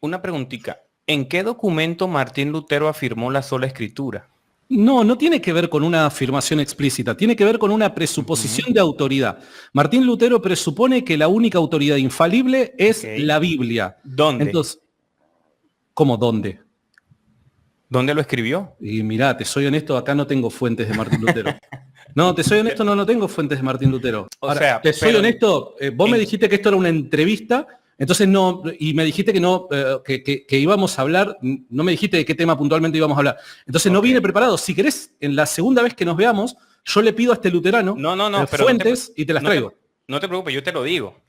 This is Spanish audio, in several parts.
Una preguntita. ¿En qué documento Martín Lutero afirmó la sola escritura? No, no tiene que ver con una afirmación explícita, tiene que ver con una presuposición de autoridad. Martín Lutero presupone que la única autoridad infalible es la Biblia. ¿Dónde? Entonces, ¿cómo dónde? ¿Dónde lo escribió? Y mirá, te soy honesto, acá no tengo fuentes de Martín Lutero. No, te soy honesto, no tengo fuentes de Martín Lutero. O sea, te soy honesto, vos me dijiste que esto era una entrevista, entonces no, y me dijiste que no, que íbamos a hablar, no me dijiste de qué tema puntualmente íbamos a hablar. Entonces no vine preparado. Si querés, en la segunda vez que nos veamos, yo le pido a este luterano fuentes y te las traigo. No te preocupes, yo te lo digo.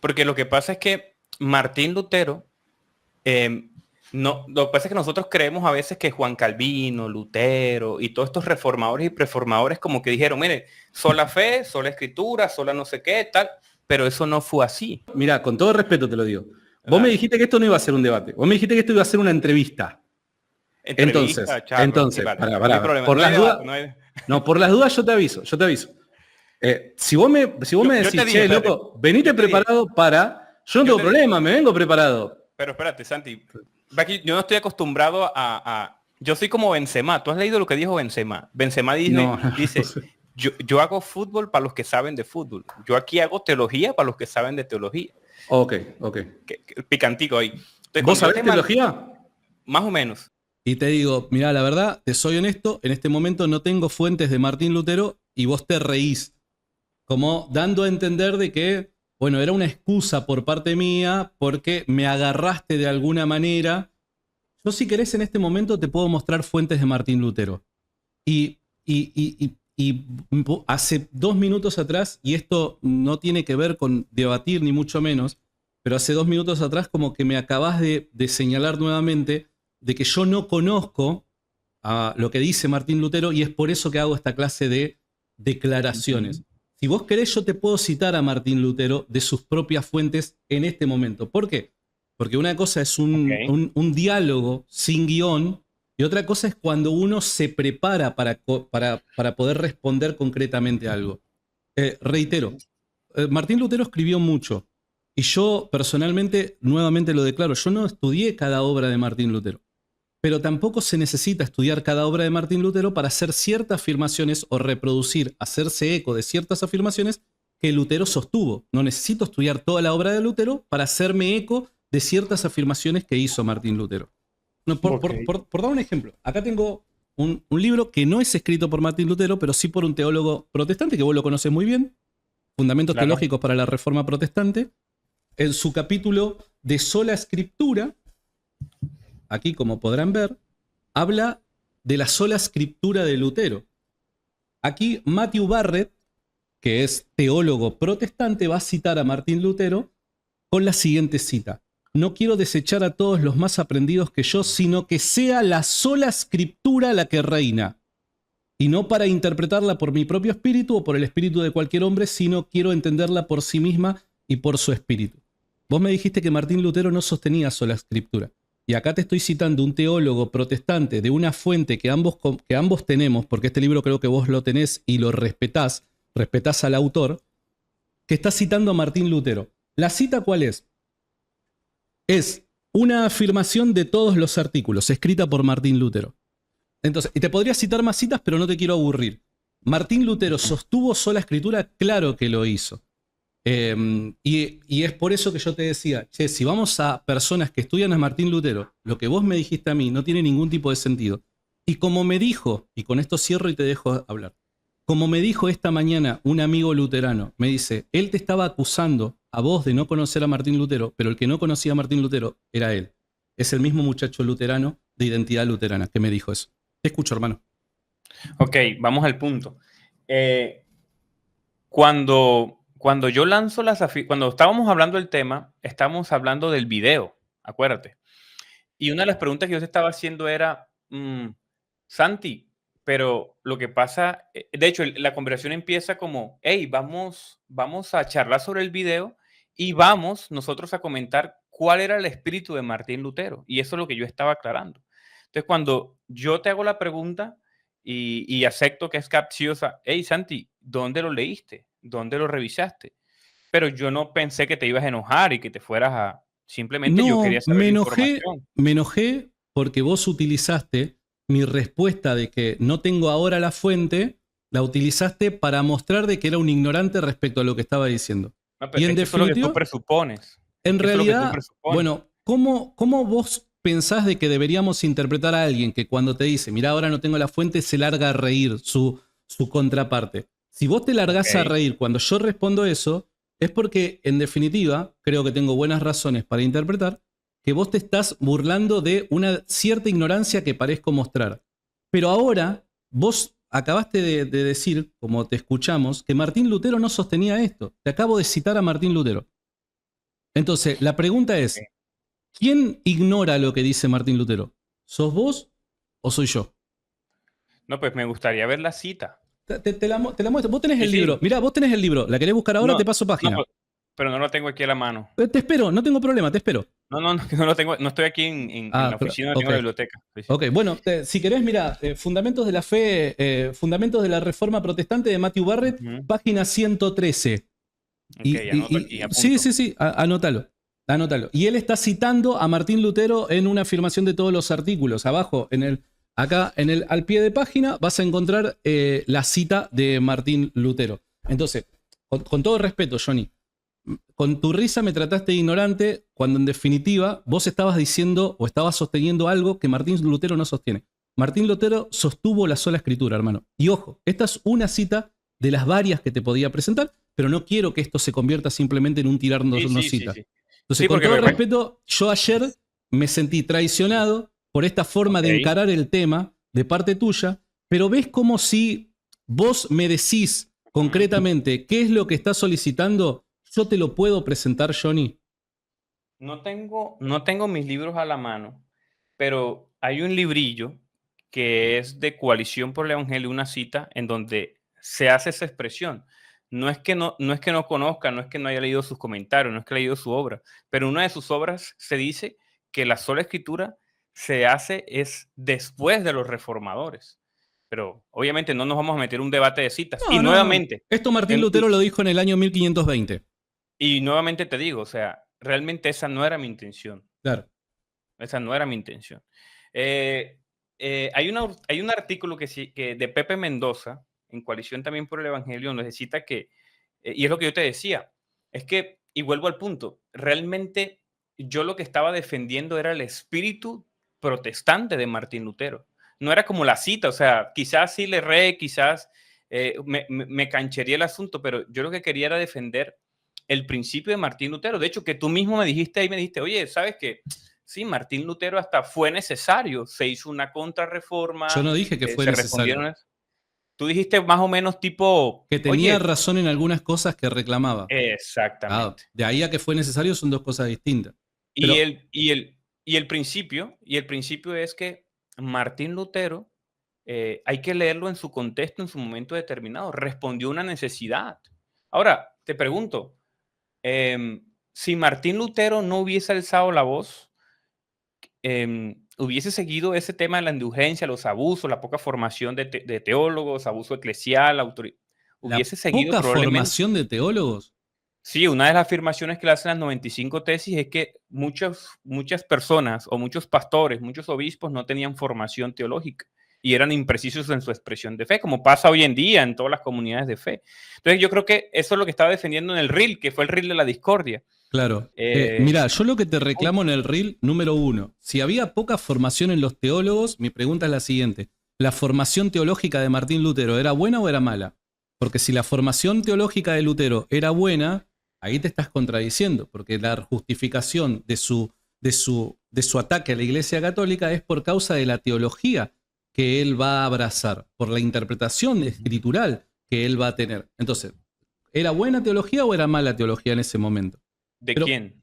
Porque lo que pasa es que Martín Lutero, no, lo que pasa es que nosotros creemos a veces que Juan Calvino, Lutero y todos estos reformadores y preformadores como que dijeron, mire, sola fe, sola escritura, sola no sé qué, tal, pero eso no fue así. Mira, con todo respeto te lo digo. Vos me dijiste que esto no iba a ser un debate. Vos me dijiste que esto iba a ser una entrevista. Entonces, pará. Por las dudas, por las dudas yo te aviso. Si vos me decís, che, loco, venite preparado para... Yo no tengo problema, me vengo preparado. Pero espérate, Santi. Yo no estoy acostumbrado a... Yo soy como Benzema. ¿Tú has leído lo que dijo Benzema? Benzema dice, yo hago fútbol para los que saben de fútbol. Yo aquí hago teología para los que saben de teología. Ok. Picantico ahí. Entonces, ¿vos sabés teología? Más o menos. Y te digo, mira, la verdad, te soy honesto, en este momento no tengo fuentes de Martín Lutero y vos te reís. Como dando a entender de que, bueno, era una excusa por parte mía porque me agarraste de alguna manera. Yo si querés en este momento te puedo mostrar fuentes de Martín Lutero. Y hace 2 minutos atrás, y esto no tiene que ver con debatir ni mucho menos, pero hace 2 minutos atrás como que me acabás de señalar nuevamente de que yo no conozco a lo que dice Martín Lutero y es por eso que hago esta clase de declaraciones. Si vos querés, yo te puedo citar a Martín Lutero de sus propias fuentes en este momento. ¿Por qué? Porque una cosa es un diálogo sin guión y otra cosa es cuando uno se prepara para poder responder concretamente algo. Reitero, Martín Lutero escribió mucho y yo personalmente, nuevamente lo declaro, yo no estudié cada obra de Martín Lutero. Pero tampoco se necesita estudiar cada obra de Martín Lutero para hacer ciertas afirmaciones o reproducir, hacerse eco de ciertas afirmaciones que Lutero sostuvo. No necesito estudiar toda la obra de Lutero para hacerme eco de ciertas afirmaciones que hizo Martín Lutero. No, por dar un ejemplo, acá tengo un libro que no es escrito por Martín Lutero, pero sí por un teólogo protestante, que vos lo conoces muy bien, Fundamentos Teológicos para la Reforma Protestante. En su capítulo de Sola Escritura, aquí, como podrán ver, habla de la sola escritura de Lutero. Aquí Matthew Barrett, que es teólogo protestante, va a citar a Martín Lutero con la siguiente cita. No quiero desechar a todos los más aprendidos que yo, sino que sea la sola escritura la que reina. Y no para interpretarla por mi propio espíritu o por el espíritu de cualquier hombre, sino quiero entenderla por sí misma y por su espíritu. Vos me dijiste que Martín Lutero no sostenía sola escritura. Y acá te estoy citando un teólogo protestante de una fuente que ambos tenemos, porque este libro creo que vos lo tenés y lo respetás al autor, que está citando a Martín Lutero. ¿La cita cuál es? Es una afirmación de todos los artículos, escrita por Martín Lutero. Entonces, y te podría citar más citas, pero no te quiero aburrir. ¿Martín Lutero sostuvo sola escritura? Claro que lo hizo. Y es por eso que yo te decía, che, si vamos a personas que estudian a Martín Lutero, lo que vos me dijiste a mí no tiene ningún tipo de sentido. Y como me dijo, y con esto cierro y te dejo hablar, como me dijo esta mañana un amigo luterano, me dice, él te estaba acusando a vos de no conocer a Martín Lutero, pero el que no conocía a Martín Lutero era él. Es el mismo muchacho luterano de identidad luterana que me dijo eso. Te escucho, hermano. Ok, vamos al punto. Cuando yo lanzo cuando estábamos hablando del tema, estábamos hablando del video, acuérdate. Y una de las preguntas que yo te estaba haciendo era, Santi, pero lo que pasa, de hecho, la conversación empieza como, hey, vamos a charlar sobre el video y vamos nosotros a comentar cuál era el espíritu de Martín Lutero. Y eso es lo que yo estaba aclarando. Entonces, cuando yo te hago la pregunta y acepto que es capciosa, hey, Santi, ¿dónde lo leíste? ¿Dónde lo revisaste? Pero yo no pensé que te ibas a enojar y que te fueras a Simplemente yo No, quería saber la información. me enojé porque vos utilizaste mi respuesta de que no tengo ahora la fuente, la utilizaste para mostrar de que era un ignorante respecto a lo que estaba diciendo. No, Y pero en es que eso es lo que tú definitiva, presupones. Es en que eso es lo que tú realidad, presupones. bueno, ¿cómo vos pensás de que deberíamos interpretar a alguien que cuando te dice, mira, ahora no tengo la fuente, se larga a reír su contraparte? Si vos te largás a Ok. reír cuando yo respondo eso, es porque, en definitiva, creo que tengo buenas razones para interpretar que vos te estás burlando de una cierta ignorancia que parezco mostrar. Pero ahora, vos acabaste de decir, como te escuchamos, que Martín Lutero no sostenía esto. Te acabo de citar a Martín Lutero. Entonces, la pregunta es, ¿quién ignora lo que dice Martín Lutero? ¿Sos vos o soy yo? No, pues me gustaría ver la cita. Te la muestro. Vos tenés Sí, el libro. sí. Mirá, vos tenés el libro. ¿La querés buscar ahora? No, Te paso no, página. pero no lo tengo aquí a la mano. Te espero, no tengo problema, te espero. No, no, no, no lo tengo, no estoy aquí en la Pero, oficina, no tengo ok. la biblioteca. Sí, sí. Ok, bueno, si querés, mira, Fundamentos de la Fe, Fundamentos de la Reforma Protestante de Matthew Barrett, Ujú. página 113. Ok, anoto aquí, Sí, apunto. sí, sí, anótalo. Anótalo. Y él está citando a Martín Lutero en una afirmación de todos los artículos. Abajo, acá, al pie de página, vas a encontrar la cita de Martín Lutero. Entonces, con todo respeto, Johnny, con tu risa me trataste de ignorante cuando en definitiva vos estabas diciendo o estabas sosteniendo algo que Martín Lutero no sostiene. Martín Lutero sostuvo la sola escritura, hermano. Y ojo, esta es una cita de las varias que te podía presentar, pero no quiero que esto se convierta simplemente en un tirarnos Sí, una sí, sí, cita. sí. Entonces, Sí, con porque todo me parece. respeto, yo ayer me sentí traicionado por esta forma Ok. de encarar el tema de parte tuya, pero ves como si vos me decís Ujú. concretamente qué es lo que estás solicitando, yo te lo puedo presentar, Johnny. No tengo mis libros a la mano, pero hay un librillo que es de Coalición por el Evangelio, una cita en donde se hace esa expresión. No es que no conozca, no es que no haya leído sus comentarios, no es que haya leído su obra, pero en una de sus obras se dice que la sola escritura se hace es después de los reformadores. Pero obviamente no nos vamos a meter en un debate de citas. Y No, no, no. nuevamente, Esto Martín en- Lutero lo dijo en el año 1520. y nuevamente te digo, o sea, realmente esa no era mi intención. Claro. Esa no era mi intención. Eh, hay un artículo que de Pepe Mendoza, en Coalición también por el Evangelio, donde cita que, y es lo que yo te decía, es que, y vuelvo al punto, realmente yo lo que estaba defendiendo era el espíritu protestante de Martín Lutero. No era como la cita, o sea, quizás sí le erré, quizás me canchería el asunto, pero yo lo que quería era defender el principio de Martín Lutero. De hecho, que tú mismo me dijiste ahí, me dijiste, oye, ¿sabes qué? Sí, Martín Lutero hasta fue necesario, se hizo una Yo contrarreforma, no dije que fue se necesario. respondieron. Tú dijiste más o menos tipo, Que tenía oye, razón en algunas cosas que reclamaba. Ah, exactamente. de ahí a que fue necesario son dos cosas distintas. Y Pero, el principio es que Martín Lutero, hay que leerlo en su contexto, en su momento determinado, respondió a una necesidad. Ahora, te pregunto, si Martín Lutero no hubiese alzado la voz, hubiese seguido ese tema de la indulgencia, los abusos, la poca formación de teólogos, abuso eclesial, la hubiese seguido poca probablemente. formación de teólogos. Sí, una de las afirmaciones que le hacen las 95 tesis es que muchas personas o muchos pastores, muchos obispos no tenían formación teológica y eran imprecisos en su expresión de fe, como pasa hoy en día en todas las comunidades de fe. Entonces yo creo que eso es lo que estaba defendiendo en el RIL, que fue el RIL de la discordia. Claro. Eh, Mirá, yo lo que te el reclamo punto. en el reel, número uno, si había poca formación en los teólogos, mi pregunta es la siguiente. ¿La formación teológica de Martín Lutero era buena o era mala? Porque si la formación teológica de Lutero era buena, ahí te estás contradiciendo, porque la justificación de su ataque a la Iglesia Católica es por causa de la teología que él va a abrazar, por la interpretación escritural que él va a tener. Entonces, ¿era buena teología o era mala teología en ese momento? ¿De Pero quién?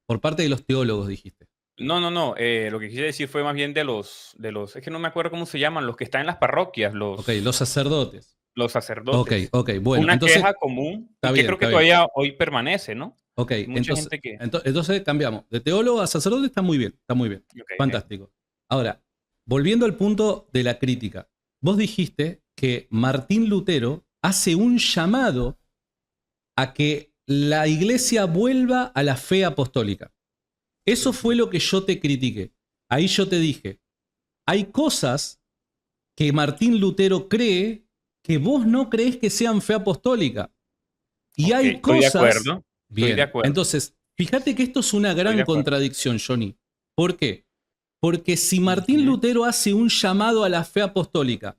por parte de los teólogos, dijiste. No, no, no. Lo que quise decir fue más bien es que no me acuerdo cómo se llaman, los que están en las parroquias, Ok, los sacerdotes. los Ok, sacerdotes. ok, bueno, Una entonces, queja común está y que bien, creo está que bien. todavía hoy permanece, ¿no? Ok, Mucha entonces, gente que. entonces cambiamos. De teólogo a sacerdote está muy bien, está muy bien. Ok, ok. Fantástico. Ahora, volviendo al punto de la crítica, vos dijiste que Martín Lutero hace un llamado a que la iglesia vuelva a la fe apostólica. Eso fue lo que yo te critiqué. Ahí yo te dije, hay cosas que Martín Lutero cree que vos no creés que sean fe apostólica. Y Ok, hay estoy de cosas... acuerdo. Estoy de Bien, acuerdo. entonces, fíjate que esto es una Estoy de gran acuerdo. contradicción, Johnny. ¿Por qué? Porque si Martín Ujú. Lutero hace un llamado a la fe apostólica,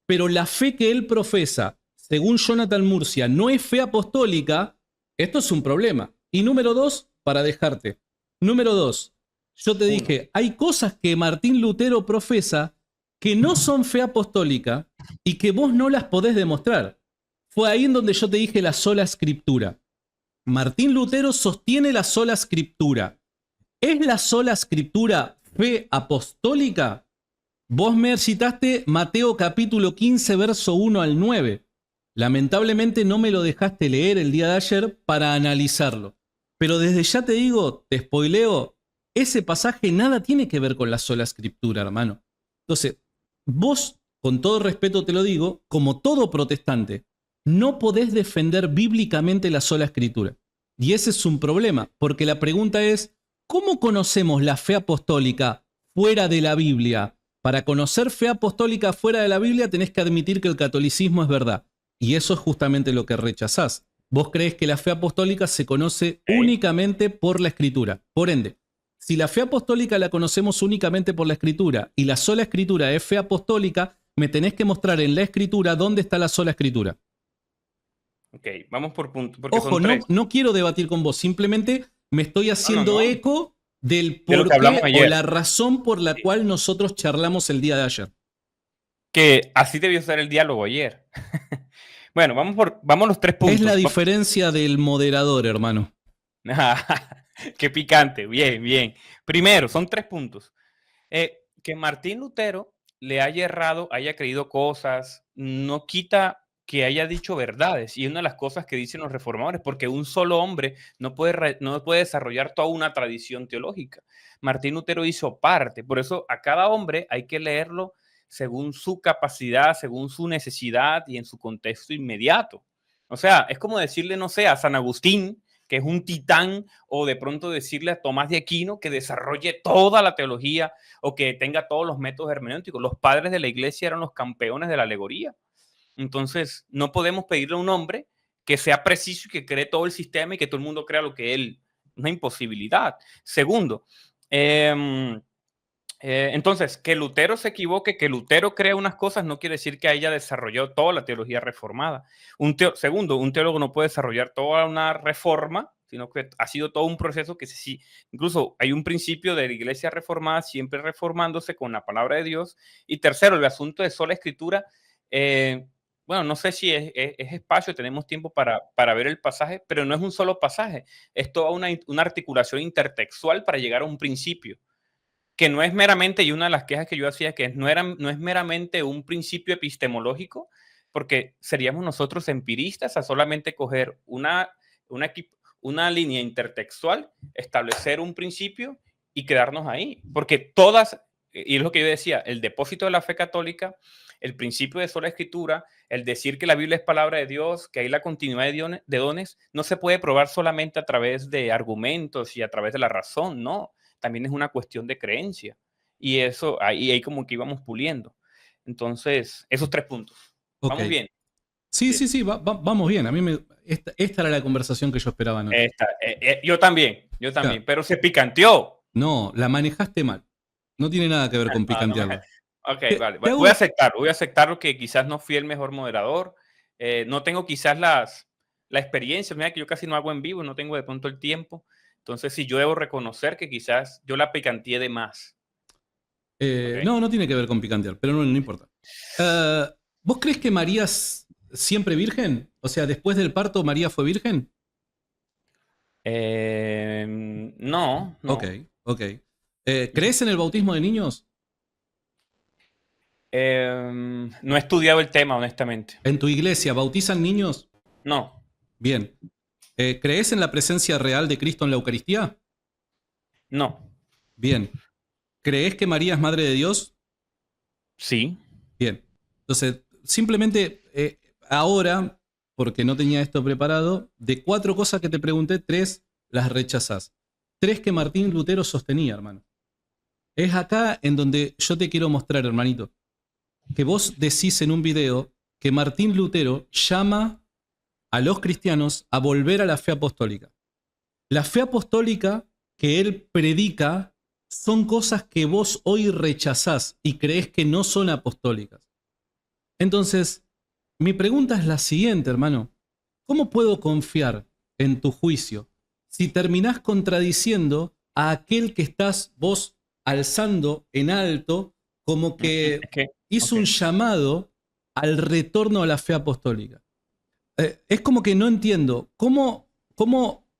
pero la fe que él profesa, según Jonathan Murcia, no es fe apostólica, esto es un problema. Y número dos, para dejarte. Número dos, yo te Uno. dije, hay cosas que Martín Lutero profesa que no son fe apostólica y que vos no las podés demostrar. Fue ahí en donde yo te dije la sola escritura. Martín Lutero sostiene la sola escritura. ¿Es la sola escritura fe apostólica? Vos me citaste Mateo capítulo 15, verso 1 al 9. Lamentablemente no me lo dejaste leer el día de ayer para analizarlo. Pero desde ya te digo, te spoileo, ese pasaje nada tiene que ver con la sola escritura, hermano. Entonces, vos, con todo respeto te lo digo, como todo protestante, no podés defender bíblicamente la sola escritura. Y ese es un problema, porque la pregunta es, ¿cómo conocemos la fe apostólica fuera de la Biblia? Para conocer fe apostólica fuera de la Biblia tenés que admitir que el catolicismo es verdad. Y eso es justamente lo que rechazás. Vos creés que la fe apostólica se conoce Ok. únicamente por la escritura. Por ende, si la fe apostólica la conocemos únicamente por la escritura y la sola escritura es fe apostólica, me tenés que mostrar en la escritura dónde está la sola escritura. Ok, vamos por puntos, porque Ojo, son tres. no quiero debatir con vos, simplemente me estoy No, no, haciendo no. eco del De lo que por hablamos qué o ayer. la razón por la Sí. cual nosotros charlamos el día de ayer. Que así debió ser el diálogo ayer. Bueno, vamos a los tres Es la puntos. diferencia del moderador, hermano. Qué picante. Bien, bien. Primero, son tres puntos. Que Martín Lutero le haya errado, haya creído cosas, no quita que haya dicho verdades. Y una de las cosas que dicen los reformadores, porque un solo hombre no puede desarrollar toda una tradición teológica. Martín Lutero hizo parte. Por eso a cada hombre hay que leerlo según su capacidad, según su necesidad y en su contexto inmediato. O sea, es como decirle, no sé, a San Agustín, que es un titán, o de pronto decirle a Tomás de Aquino que desarrolle toda la teología o que tenga todos los métodos hermenéuticos. Los padres de la iglesia eran los campeones de la alegoría. Entonces, no podemos pedirle a un hombre que sea preciso y que cree todo el sistema y que todo el mundo crea lo que él. Una imposibilidad. Segundo, entonces, que Lutero se equivoque, que Lutero crea unas cosas, no quiere decir que haya desarrollado toda la teología reformada. Segundo, un teólogo no puede desarrollar toda una reforma, sino que ha sido todo un proceso que sí, incluso hay un principio de la iglesia reformada siempre reformándose con la palabra de Dios. Y tercero, el asunto de sola escritura, bueno, no sé si es espacio, tenemos tiempo para ver el pasaje, pero no es un solo pasaje, es toda una articulación intertextual para llegar a un principio que no es meramente, y una de las quejas que yo hacía, que no es meramente un principio epistemológico, porque seríamos nosotros empiristas a solamente coger una, una línea intertextual, establecer un principio y quedarnos ahí. Porque todas, y es lo que yo decía, el depósito de la fe católica, el principio de sola escritura, el decir que la Biblia es palabra de Dios, que hay la continuidad de dones, no se puede probar solamente a través de argumentos y a través de la razón, no, también es una cuestión de creencia. Y eso, ahí como que íbamos puliendo. Entonces, esos tres puntos. Ok. Vamos bien. Sí, Sí. sí, sí, vamos bien. Esta era la conversación que yo esperaba anoche. Yo Claro. también, pero se picanteó. No, la manejaste mal. No tiene nada que ver con Ah, no picantearla. ok, vale. Te Voy a hago, aceptarlo. Voy a aceptarlo que quizás no fui el mejor moderador. No tengo quizás la experiencia. Mira que yo casi no hago en vivo, no tengo de pronto el tiempo. Entonces, sí, yo debo reconocer que quizás yo la picanteé de más. ¿Ok? no tiene que ver con picantear, pero no importa. Eh, ¿Vos crees que María es siempre virgen? O sea, después del parto, María fue virgen. No, Ok, no. ok. ¿Crees en el bautismo de niños? No he estudiado el tema, honestamente. ¿En tu iglesia bautizan niños? No, Bien. ¿Crees en la presencia real de Cristo en la Eucaristía? no, Bien. ¿Crees que María es madre de Dios? sí. Bien. Entonces, simplemente ahora, porque no tenía esto preparado, de 4 cosas que te pregunté, 3 las rechazás. tres que Martín Lutero sostenía, hermano. Es acá en donde yo te quiero mostrar, hermanito, que vos decís en un video que Martín Lutero llama a los cristianos a volver a la fe apostólica. La fe apostólica que él predica son cosas que vos hoy rechazás y creés que no son apostólicas. Entonces, mi pregunta es la siguiente, hermano. ¿Cómo puedo confiar en tu juicio si terminás contradiciendo a aquel que estás vos alzando en alto como que hizo un llamado al retorno a la fe apostólica? Es como que no entiendo cómo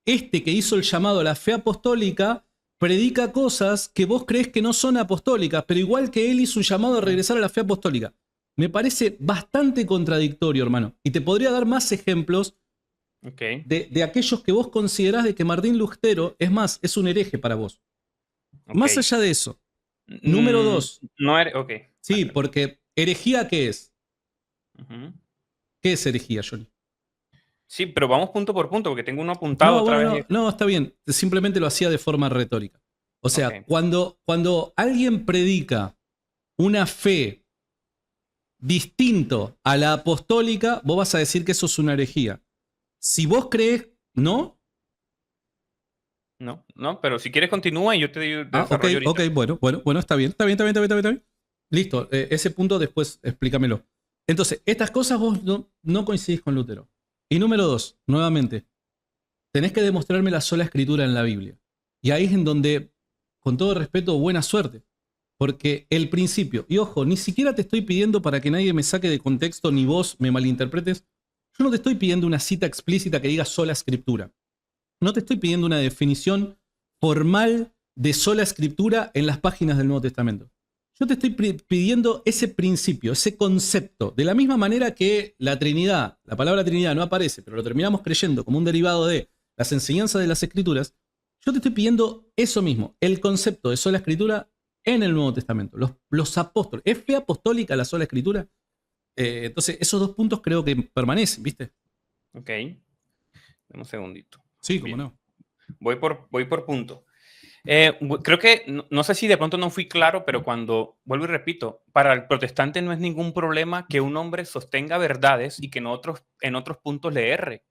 este que hizo el llamado a la fe apostólica predica cosas que vos creés que no son apostólicas, pero igual que él hizo un llamado a regresar a la fe apostólica. Me parece bastante contradictorio, hermano. Y te podría dar más ejemplos de aquellos que vos considerás de que Martín Lutero, es más, es un hereje para vos. Más allá de eso. Número 2. No eres, Sí, porque herejía, ¿qué es? ¿Qué es herejía, Johnny? Sí, pero vamos punto por punto, porque tengo uno apuntado No, otra bueno, vez. no, está bien. Simplemente lo hacía de forma retórica. O sea, cuando alguien predica una fe distinto a la apostólica, vos vas a decir que eso es una herejía. Si vos crees, ¿no? No, pero si quieres continúa y yo te desarrollo ahorita. Ok, bueno, está bien. Listo, ese punto después explícamelo. Entonces, estas cosas vos no coincidís con Lutero. Y número 2, nuevamente, tenés que demostrarme la sola escritura en la Biblia. Y ahí es en donde, con todo respeto, buena suerte. Porque el principio, y ojo, ni siquiera te estoy pidiendo para que nadie me saque de contexto ni vos me malinterpretes. Yo no te estoy pidiendo una cita explícita que diga sola escritura. No te estoy pidiendo una definición formal de sola escritura en las páginas del Nuevo Testamento. Yo te estoy pidiendo ese principio, ese concepto. De la misma manera que la Trinidad, la palabra Trinidad no aparece, pero lo terminamos creyendo como un derivado de las enseñanzas de las Escrituras. Yo te estoy pidiendo eso mismo, el concepto de sola escritura en el Nuevo Testamento. Los apóstoles. ¿Es fe apostólica la sola escritura? Entonces, esos dos puntos creo que permanecen, ¿viste? Ok. Dame un segundito. Sí, cómo no. Voy por punto. Creo que, no sé si de pronto no fui claro, pero cuando, vuelvo y repito, para el protestante no es ningún problema que un hombre sostenga verdades y que en otros puntos le erre.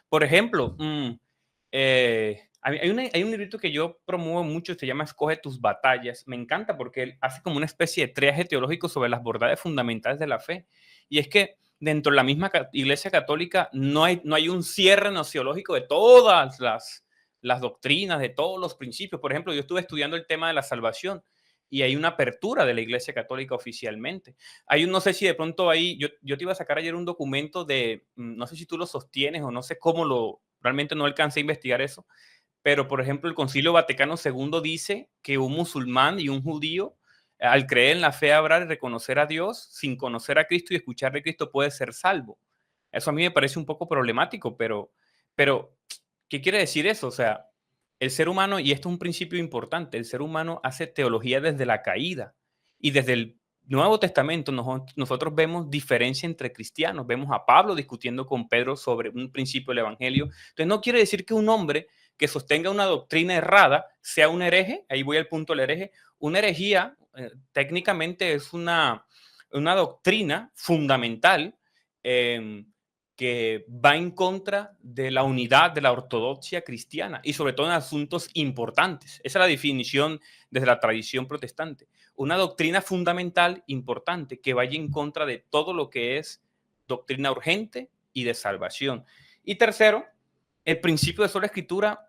Por ejemplo, hay un librito que yo promuevo mucho, se llama Escoge tus batallas. Me encanta porque él hace como una especie de triaje teológico sobre las verdades fundamentales de la fe. Y es que dentro de la misma Iglesia Católica no hay un cierre nociológico de todas las doctrinas, de todos los principios. Por ejemplo, yo estuve estudiando el tema de la salvación y hay una apertura de la Iglesia Católica oficialmente. No sé si de pronto ahí, yo te iba a sacar ayer un documento de, no sé si tú lo sostienes o no sé cómo realmente no alcancé a investigar eso, pero por ejemplo el Concilio Vaticano II dice que un musulmán y un judío, al creer en la fe, hablar y reconocer a Dios, sin conocer a Cristo y escuchar de Cristo, puede ser salvo. Eso a mí me parece un poco problemático, pero ¿qué quiere decir eso? O sea, el ser humano, y esto es un principio importante, el ser humano hace teología desde la caída. Y desde el Nuevo Testamento nosotros vemos diferencia entre cristianos. Vemos a Pablo discutiendo con Pedro sobre un principio del Evangelio. Entonces no quiere decir que un hombre que sostenga una doctrina errada sea un hereje. Ahí voy al punto del hereje. Una herejía técnicamente es una doctrina fundamental que va en contra de la unidad de la ortodoxia cristiana y sobre todo en asuntos importantes. Esa es la definición desde la tradición protestante. Una doctrina fundamental importante que vaya en contra de todo lo que es doctrina urgente y de salvación. Y tercero, el principio de sola escritura,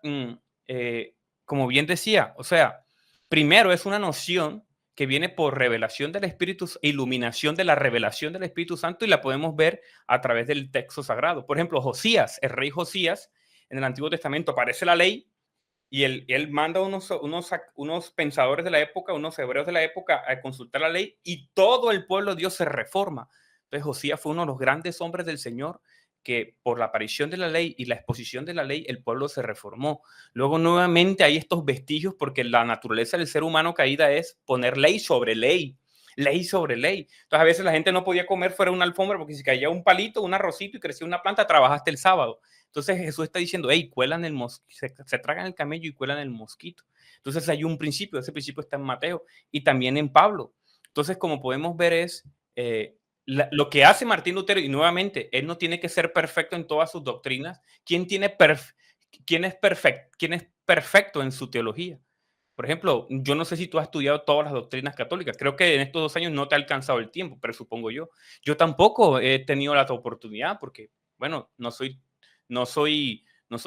como bien decía, o sea, primero es una noción que viene por revelación del Espíritu, iluminación de la revelación del Espíritu Santo, y la podemos ver a través del texto sagrado. Por ejemplo, Josías, el rey Josías, en el Antiguo Testamento aparece la ley y él manda unos pensadores de la época, unos hebreos de la época a consultar la ley y todo el pueblo de Dios se reforma. Entonces Josías fue uno de los grandes hombres del Señor que por la aparición de la ley y la exposición de la ley, el pueblo se reformó. Luego nuevamente hay estos vestigios porque la naturaleza del ser humano caída es poner ley sobre ley. ley sobre ley. Entonces, a veces la gente no podía comer fuera de una alfombra porque si caía un palito, un arrocito y crecía una planta, trabajaste el sábado. Entonces, Jesús está diciendo, hey, cuelan el mosquito, se tragan el camello y cuelan el mosquito. Entonces, hay un principio, ese principio está en Mateo y también en Pablo. Entonces, como podemos ver es lo que hace Martín Lutero, y nuevamente, él no tiene que ser perfecto en todas sus doctrinas. ¿Quién es perfecto en su teología? Por ejemplo, yo no sé si tú has estudiado todas las doctrinas católicas. Creo que en estos 2 años no te ha alcanzado el tiempo, pero supongo yo. Yo tampoco he tenido la oportunidad porque, bueno, no soy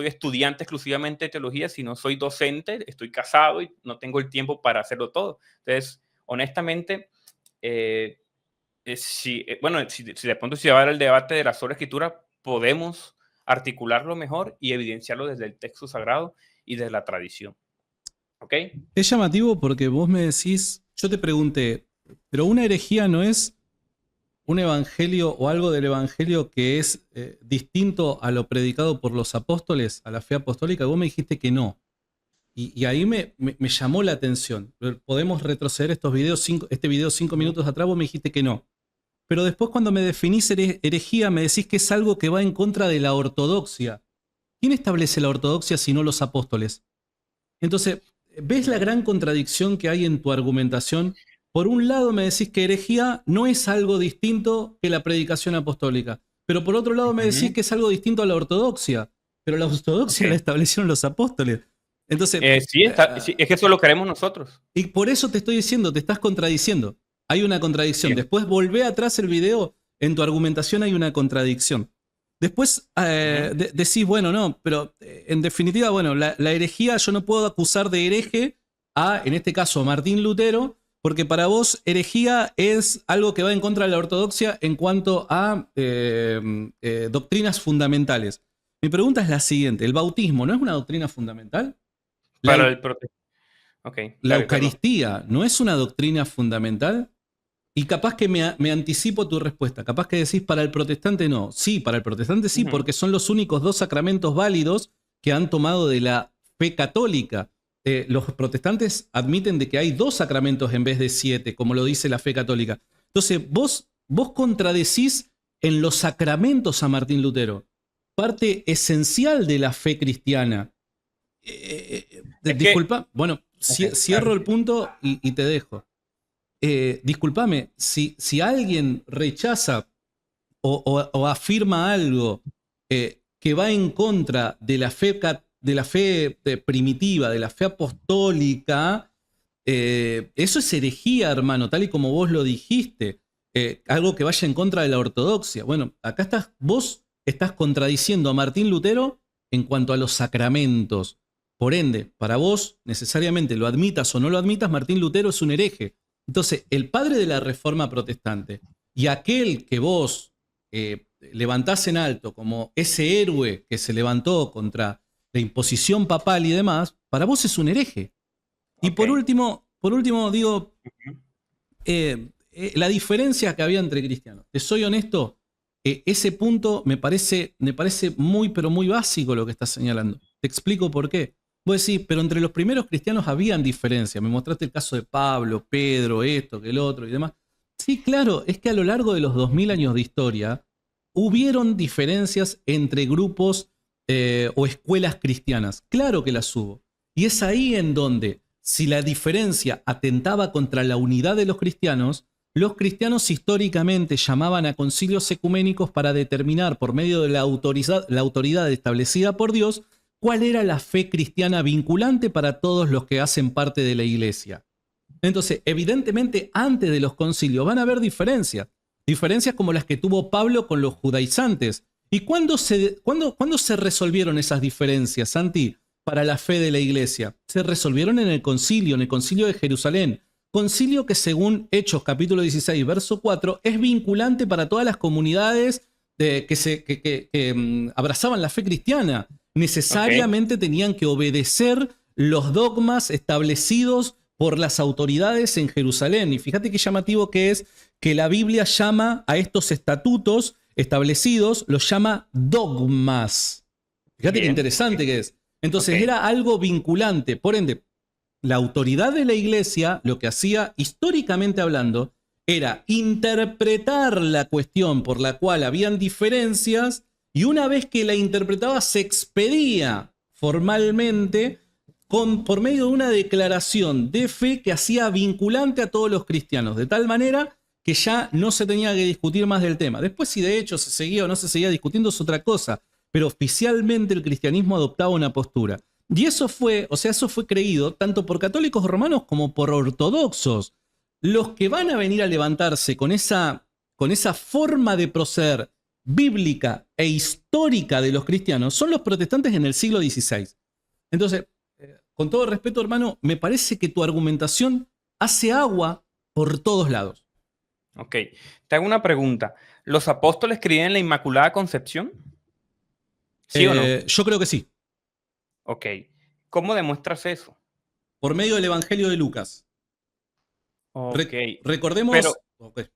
estudiante exclusivamente de teología, sino soy docente, estoy casado y no tengo el tiempo para hacerlo todo. Entonces, honestamente, si de pronto se va a dar el debate de la sola escritura, podemos articularlo mejor y evidenciarlo desde el texto sagrado y desde la tradición. ¿Ok? Es llamativo porque vos me decís, yo te pregunté, pero una herejía no es un evangelio o algo del evangelio que es distinto a lo predicado por los apóstoles, a la fe apostólica. Vos me dijiste que no. Y ahí me llamó la atención. Podemos retroceder este video 5 minutos atrás, vos me dijiste que no. Pero después cuando me definís herejía, me decís que es algo que va en contra de la ortodoxia. ¿Quién establece la ortodoxia sino los apóstoles? Entonces, ¿ves la gran contradicción que hay en tu argumentación? Por un lado me decís que herejía no es algo distinto que la predicación apostólica, pero por otro lado me decís que es algo distinto a la ortodoxia, pero la ortodoxia la establecieron los apóstoles. Entonces, sí, es que eso lo queremos nosotros. Y por eso te estoy diciendo, te estás contradiciendo. Hay una contradicción. Bien. Después volvé atrás el video, en tu argumentación hay una contradicción. Después decís, bueno, no, pero en definitiva, bueno, la herejía yo no puedo acusar de hereje en este caso, a Martín Lutero, porque para vos herejía es algo que va en contra de la ortodoxia en cuanto a doctrinas fundamentales. Mi pregunta es la siguiente, ¿el bautismo no es una doctrina fundamental? Para el protestante. La Eucaristía no es una doctrina fundamental. Y capaz que me anticipo tu respuesta. Capaz que decís para el protestante no. Sí, para el protestante sí, porque son los únicos 2 sacramentos válidos que han tomado de la fe católica. Los protestantes admiten de que hay 2 sacramentos en vez de 7, como lo dice la fe católica. Entonces, vos contradecís en los sacramentos a Martín Lutero, parte esencial de la fe cristiana. Disculpa, bueno, cierro el punto y te dejo. Discúlpame, si alguien rechaza o afirma algo que va en contra de la fe primitiva, de la fe apostólica, eso es herejía, hermano, tal y como vos lo dijiste, algo que vaya en contra de la ortodoxia. Bueno, acá vos estás contradiciendo a Martín Lutero en cuanto a los sacramentos. Por ende, para vos, necesariamente lo admitas o no lo admitas, Martín Lutero es un hereje. Entonces, el padre de la Reforma Protestante y aquel que vos levantás en alto como ese héroe que se levantó contra la imposición papal y demás, para vos es un hereje. Y por último digo, la diferencia que había entre cristianos. Te soy honesto, ese punto me parece muy, pero muy básico lo que estás señalando. Te explico por qué. Vos decís, pero entre los primeros cristianos habían diferencias. Me mostraste el caso de Pablo, Pedro, esto, que el otro y demás. Sí, claro, es que a lo largo de los 2000 años de historia hubieron diferencias entre grupos o escuelas cristianas. Claro que las hubo. Y es ahí en donde, si la diferencia atentaba contra la unidad de los cristianos históricamente llamaban a concilios ecuménicos para determinar por medio de la autoridad establecida por Dios cuál era la fe cristiana vinculante para todos los que hacen parte de la iglesia. Entonces, evidentemente, antes de los concilios van a haber diferencias como las que tuvo Pablo con los judaizantes. ¿Y cuándo se resolvieron esas diferencias, Santi, para la fe de la iglesia? Se resolvieron en el concilio de Jerusalén. Concilio que según Hechos capítulo 16, verso 4, es vinculante para todas las comunidades que abrazaban la fe cristiana. Necesariamente tenían que obedecer los dogmas establecidos por las autoridades en Jerusalén. Y fíjate qué llamativo que es que la Biblia llama a estos estatutos establecidos, los llama dogmas. Fíjate qué interesante que es. Entonces era algo vinculante. Por ende, la autoridad de la iglesia lo que hacía, históricamente hablando, era interpretar la cuestión por la cual habían diferencias y una vez que la interpretaba se expedía formalmente por medio de una declaración de fe que hacía vinculante a todos los cristianos, de tal manera que ya no se tenía que discutir más del tema. Después si de hecho se seguía o no se seguía discutiendo es otra cosa, pero oficialmente el cristianismo adoptaba una postura. Y eso fue creído tanto por católicos romanos como por ortodoxos. Los que van a venir a levantarse con esa forma de proceder bíblica e histórica de los cristianos son los protestantes en el siglo XVI. Entonces, con todo respeto, hermano, me parece que tu argumentación hace agua por todos lados. Ok, te hago una pregunta. ¿Los apóstoles creían en la Inmaculada Concepción? ¿Sí o no? Yo creo que sí. Ok, ¿cómo demuestras eso? Por medio del Evangelio de Lucas. Ok, Recordemos... pero Okay.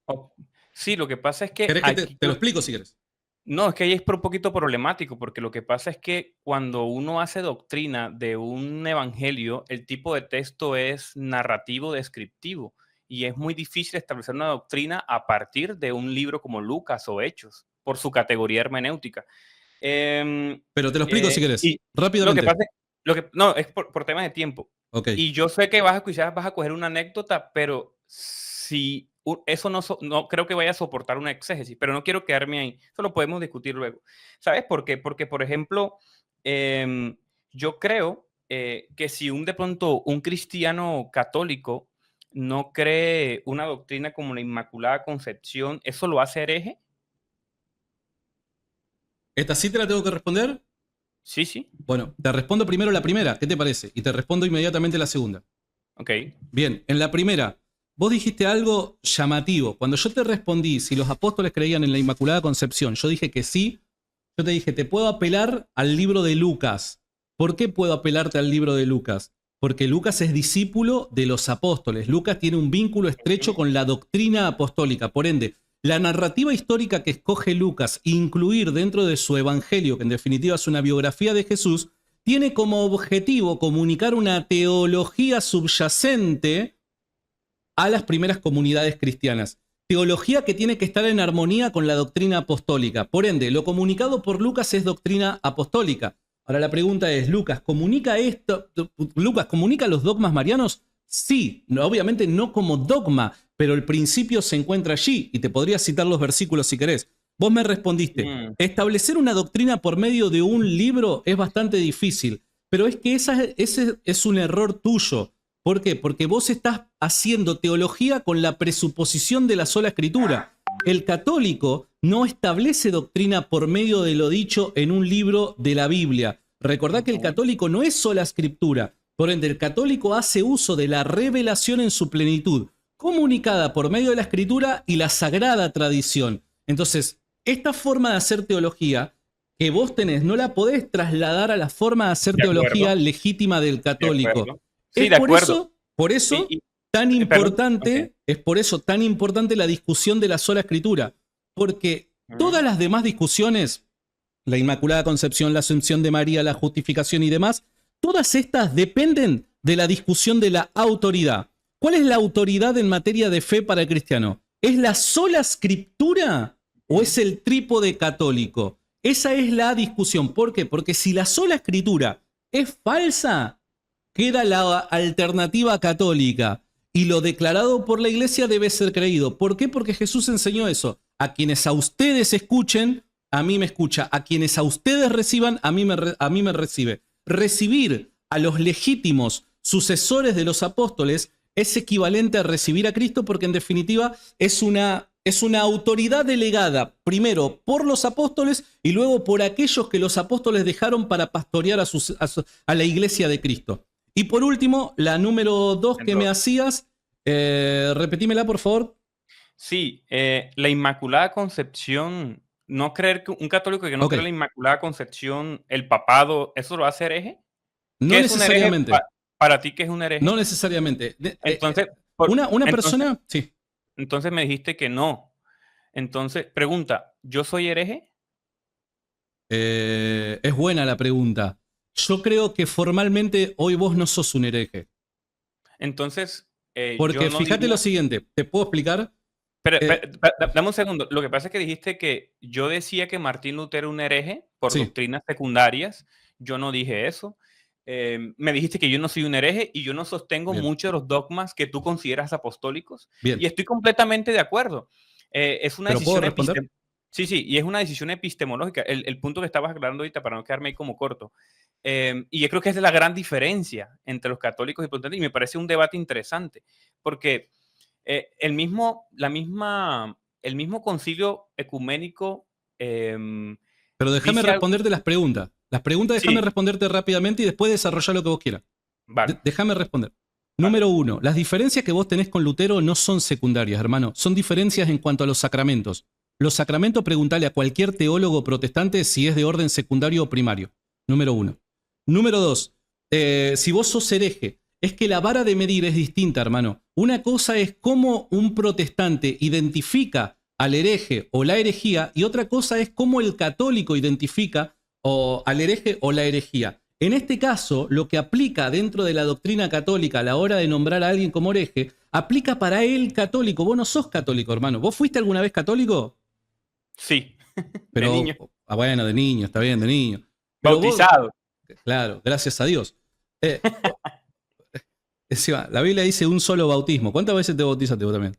Sí, lo que pasa es que ¿Querés que te lo explico si quieres? No, es que ahí es un poquito problemático, porque lo que pasa es que cuando uno hace doctrina de un evangelio, el tipo de texto es narrativo descriptivo y es muy difícil establecer una doctrina a partir de un libro como Lucas o Hechos, por su categoría hermenéutica. Pero te lo explico si querés, Y lo que rápidamente. pasa no, es por temas de tiempo. Okay. Y yo sé que quizás vas a coger una anécdota, pero si eso no creo que vaya a soportar una exégesis, pero no quiero quedarme ahí. Eso lo podemos discutir luego. ¿Sabes por qué? Porque, por ejemplo, yo creo que si de pronto un cristiano católico no cree una doctrina como la Inmaculada Concepción, ¿eso lo hace hereje? ¿Esta sí te la tengo que responder? Sí, sí. Bueno, te respondo primero la primera, ¿qué te parece? Y te respondo inmediatamente la segunda. Ok. Bien, en la primera, vos dijiste algo llamativo. Cuando yo te respondí si los apóstoles creían en la Inmaculada Concepción, yo dije que sí. Yo te dije, te puedo apelar al libro de Lucas. ¿Por qué puedo apelarte al libro de Lucas? Porque Lucas es discípulo de los apóstoles. Lucas tiene un vínculo estrecho con la doctrina apostólica. Por ende, la narrativa histórica que escoge Lucas incluir dentro de su evangelio, que en definitiva es una biografía de Jesús, tiene como objetivo comunicar una teología subyacente a las primeras comunidades cristianas. Teología que tiene que estar en armonía con la doctrina apostólica. Por ende, lo comunicado por Lucas es doctrina apostólica. Ahora la pregunta es, ¿Lucas comunica esto? ¿Lucas comunica los dogmas marianos? Sí, obviamente no como dogma, pero el principio se encuentra allí y te podría citar los versículos si querés. Vos me respondiste, establecer una doctrina por medio de un libro es bastante difícil, pero es que ese es un error tuyo. ¿Por qué? Porque vos estás haciendo teología con la presuposición de la sola escritura. El católico no establece doctrina por medio de lo dicho en un libro de la Biblia. Recordá que el católico no es sola escritura. Por ende, el católico hace uso de la revelación en su plenitud, comunicada por medio de la escritura y la sagrada tradición. Entonces, esta forma de hacer teología que vos tenés, no la podés trasladar a la forma de hacer teología legítima del católico. Sí, de acuerdo. Por eso tan importante, es por eso tan importante la discusión de la sola escritura, porque todas las demás discusiones, la Inmaculada Concepción, la Asunción de María, la justificación y demás, todas estas dependen de la discusión de la autoridad. ¿Cuál es la autoridad en materia de fe para el cristiano? ¿Es la sola escritura o es el trípode católico? Esa es la discusión. ¿Por qué? Porque si la sola escritura es falsa, queda la alternativa católica y lo declarado por la iglesia debe ser creído. ¿Por qué? Porque Jesús enseñó eso. A quienes a ustedes escuchen, a mí me escucha. A quienes a ustedes reciban, a mí me recibe. Recibir a los legítimos sucesores de los apóstoles es equivalente a recibir a Cristo porque en definitiva es una autoridad delegada primero por los apóstoles y luego por aquellos que los apóstoles dejaron para pastorear a la iglesia de Cristo. Y por último, la número 2 que me hacías, repetímela por favor. Sí, la Inmaculada Concepción, no creer que un católico que no cree en la Inmaculada Concepción, el papado, ¿eso lo hace hereje? No necesariamente. Para ti, ¿qué es un hereje? No necesariamente. Entonces, una persona, sí. Entonces me dijiste que no. Entonces, pregunta, ¿yo soy hereje? Es buena la pregunta. Yo creo que formalmente hoy vos no sos un hereje. Entonces, porque fíjate lo siguiente, ¿te puedo explicar? Eh, Dame un segundo. Lo que pasa es que dijiste que yo decía que Martín Lutero era un hereje por sí, doctrinas secundarias. Yo no dije eso. Me dijiste que yo no soy un hereje y yo no sostengo bien, muchos de los dogmas que tú consideras apostólicos. Y bien. estoy completamente de acuerdo. Es una ¿Pero puedo decisión responder? Sí, sí, y es una decisión epistemológica. El punto que estabas aclarando ahorita, para no quedarme ahí como corto. Y yo creo que esa es la gran diferencia entre los católicos y protestantes. Y me parece un debate interesante. Porque el mismo concilio ecuménico Pero déjame dice algo. responderte las preguntas. Las preguntas déjame Sí, responderte rápidamente y después desarrollar lo que vos quieras. vale, Déjame responder. vale. Número uno, las diferencias que vos tenés con Lutero no son secundarias, hermano. Son diferencias en cuanto a los sacramentos. Los sacramentos, preguntale a cualquier teólogo protestante si es de orden secundario o primario. Número uno. Número dos, si vos sos hereje, es que la vara de medir es distinta, hermano. Una cosa es cómo un protestante identifica al hereje o la herejía y otra cosa es cómo el católico identifica al hereje o la herejía. En este caso, lo que aplica dentro de la doctrina católica a la hora de nombrar a alguien como hereje, aplica para el católico. Vos no sos católico, hermano. ¿Vos fuiste alguna vez católico? Sí, de Pero, niño, bueno, de niño, está bien, de niño. Pero vos, bautizado. claro, gracias a Dios. Eh, Encima, la Biblia dice un solo bautismo. ¿Cuántas veces te bautizaste vos también?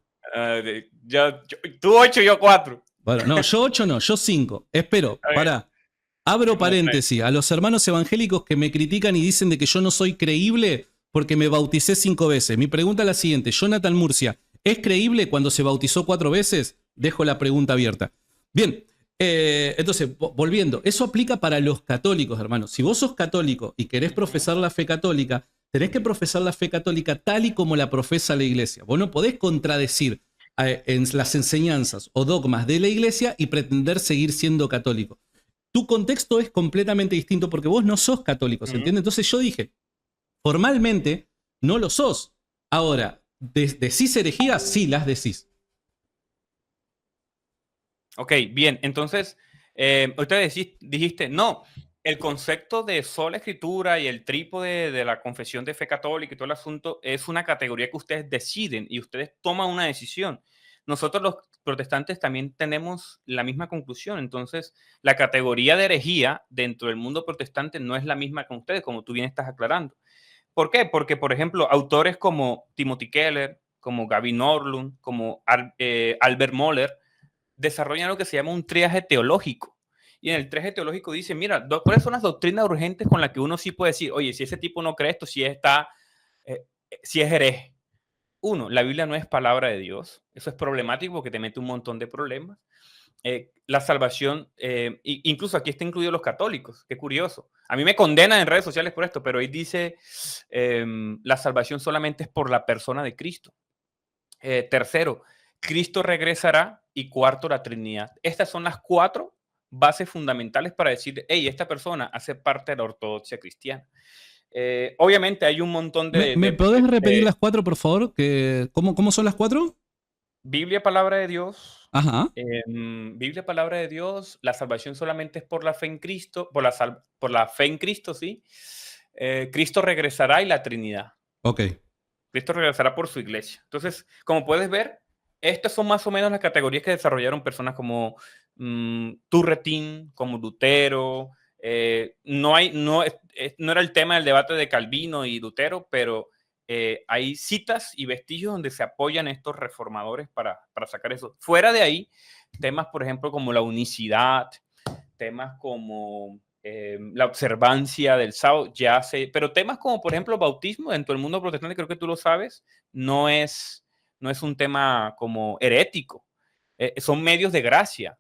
Tú 8, yo 4. Bueno, no, yo 8 no, yo 5. Espero, pará. Abro Como 3. paréntesis. A los hermanos evangélicos que me critican y dicen de que yo no soy creíble porque me bauticé 5 veces. Mi pregunta es la siguiente. Jonathan Murcia, ¿es creíble cuando se bautizó 4 veces? Dejo la pregunta abierta. Bien, entonces, volviendo. Eso aplica para los católicos, hermanos. Si vos sos católico y querés profesar la fe católica, tenés que profesar la fe católica tal y como la profesa la iglesia. Vos no podés contradecir en las enseñanzas o dogmas de la iglesia y pretender seguir siendo católico. Tu contexto es completamente distinto porque vos no sos católico, ¿se entiende? Entonces yo dije, formalmente no lo sos. Ahora, ¿decís herejías? Sí, las decís. Ok, bien. Entonces, ahorita dijiste, no, el concepto de sola escritura y el trípode de la confesión de fe católica y todo el asunto es una categoría que ustedes deciden y ustedes toman una decisión. Nosotros los protestantes también tenemos la misma conclusión. Entonces, la categoría de herejía dentro del mundo protestante no es la misma que ustedes, como tú bien estás aclarando. ¿Por qué? Porque, por ejemplo, autores como Timothy Keller, como Gavin Norlund, como Albert Moller, desarrollan lo que se llama un triaje teológico. Y en el triaje teológico dice, mira, ¿cuáles son las doctrinas urgentes con las que uno sí puede decir, oye, si ese tipo no cree esto, si es hereje? Uno, la Biblia no es palabra de Dios. Eso es problemático porque te mete un montón de problemas. La salvación, incluso aquí está incluido los católicos, qué curioso. A mí me condenan en redes sociales por esto, pero ahí dice, la salvación solamente es por la persona de Cristo. Tercero, Cristo regresará. Y cuarto, la Trinidad. Estas son las 4 bases fundamentales para decir, hey, esta persona hace parte de la ortodoxia cristiana. Obviamente hay un montón ¿Me podés repetir las 4, por favor? ¿Cómo son las 4? Biblia, palabra de Dios. Ajá. Biblia, palabra de Dios. La salvación solamente es por la fe en Cristo, por la fe en Cristo, sí. Cristo regresará y la Trinidad. Ok. Cristo regresará por su iglesia. Entonces, como puedes ver, estas son más o menos las categorías que desarrollaron personas como Turretin, como Lutero. No era el tema del debate de Calvino y Lutero, pero hay citas y vestigios donde se apoyan estos reformadores para sacar eso. Fuera de ahí, temas, por ejemplo, como la unicidad, temas como la observancia del sábado, pero temas como, por ejemplo, bautismo dentro del mundo protestante, creo que tú lo sabes, no es un tema como herético. Son medios de gracia,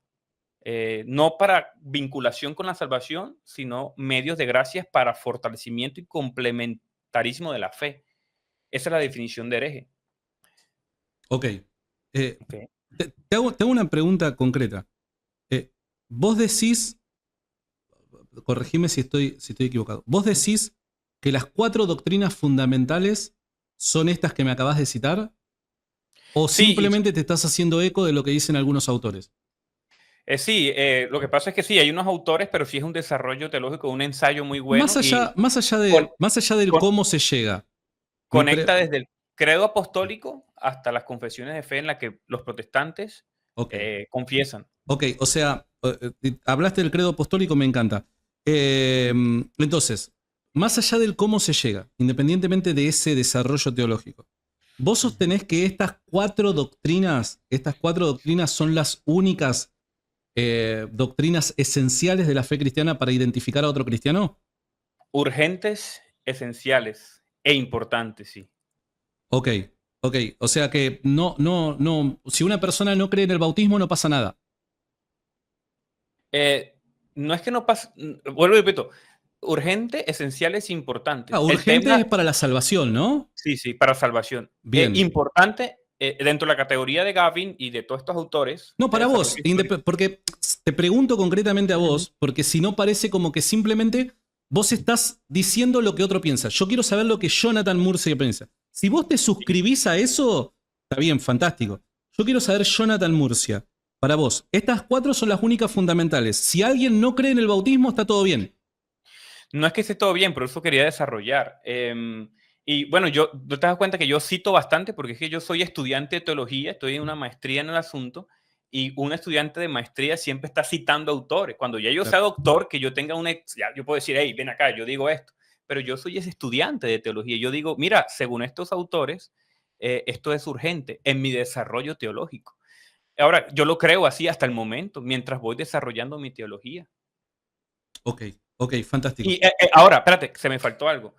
no para vinculación con la salvación, sino medios de gracia para fortalecimiento y complementarismo de la fe. Esa es la definición de hereje. Ok. Okay. Te hago una pregunta concreta. Vos decís, corregime si estoy equivocado, vos decís que las 4 doctrinas fundamentales son estas que me acabas de citar, o Sí, simplemente te estás haciendo eco de lo que dicen algunos autores. sí, lo que pasa es que sí, hay unos autores, pero sí es un desarrollo teológico, un ensayo muy bueno y Más allá con- del con- cómo se llega. conecta desde el credo apostólico hasta las confesiones de fe en las que los protestantes Ok. confiesan. Ok, o sea, hablaste del credo apostólico, me encanta. Entonces, más allá del cómo se llega, independientemente de ese desarrollo teológico, vos sostenés que estas cuatro doctrinas son las únicas doctrinas esenciales de la fe cristiana para identificar a otro cristiano. Urgentes, esenciales e importantes, sí. Ok, ok. O sea que no. Si una persona no cree en el bautismo, no pasa nada. No es que no pase, vuelvo y repito, urgente, esenciales, Ah, importantes. El urgente tema, es para la salvación, ¿no? sí, sí, para salvación. Bien. Importante, dentro de la categoría de Gavin y de todos estos autores No, de para desarrollo vos, histórico. porque te pregunto concretamente a Ujú. vos, porque si no parece como que simplemente vos estás diciendo lo que otro piensa. Yo quiero saber lo que Jonathan Murcia piensa. Si vos te suscribís a eso, está bien, fantástico. Yo quiero saber Jonathan Murcia. Para vos, estas cuatro son las únicas fundamentales. Si alguien no cree en el bautismo, está todo bien. No es que esté todo bien, pero eso quería desarrollar. Y bueno, tú te das cuenta que yo cito bastante porque es que yo soy estudiante de teología, estoy en una maestría en el asunto y un estudiante de maestría siempre está citando autores. Cuando ya yo sea Claro. doctor, que yo tenga ya yo puedo decir, hey, ven acá, yo digo esto. Pero yo soy ese estudiante de teología. Yo digo, mira, según estos autores, esto es urgente en mi desarrollo teológico. Ahora, yo lo creo así hasta el momento, mientras voy desarrollando mi teología. Ok, ok, fantástico. Y ahora, espérate, se me faltó algo.